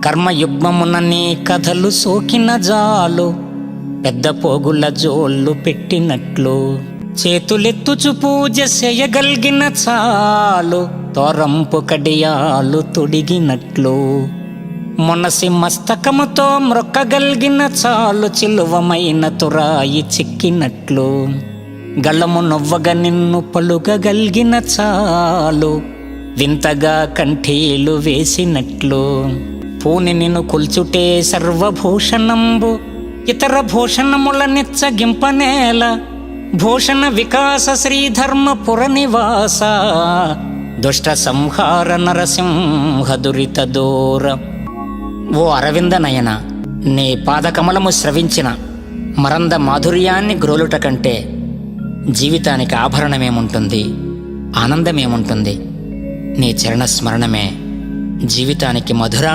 కర్మయుగ్మమున నీ కథలు సోకిన జాలు, పెద్ద పోగుల జోళ్ళు పెట్టినట్లు. చేతులెత్తుచు పూజ చేయగలిగిన చాలు, తోరంపు కడియాలు తొడిగినట్లు. మనసి మస్తకముతో మ్రొక్కగలిగిన చాలు, చిలువమైన తురాయి చిక్కినట్లు. గళము నవ్వగ నిన్ను పలుకగలిగిన చాలు, వింతగా కంఠీలు వేసినట్లు. పూని నిన్ను కొల్చుటే సర్వభూషణంబు, ఇతర భూషణముల నిచ్చగింపనేల. భూషణ వికాస శ్రీధర్మపుర నివాస, దుష్ట సంహార నరసింహ దురిత దూర. ఓ అరవింద నయన, నీ పాదకమలము స్రవించిన మరంద మాధుర్యాన్ని గ్రోలుట కంటే జీవితానికి ఆభరణమేముంటుంది, ఆనందమేముంటుంది? నీ చరణ స్మరణమే జీవితానికి మధురా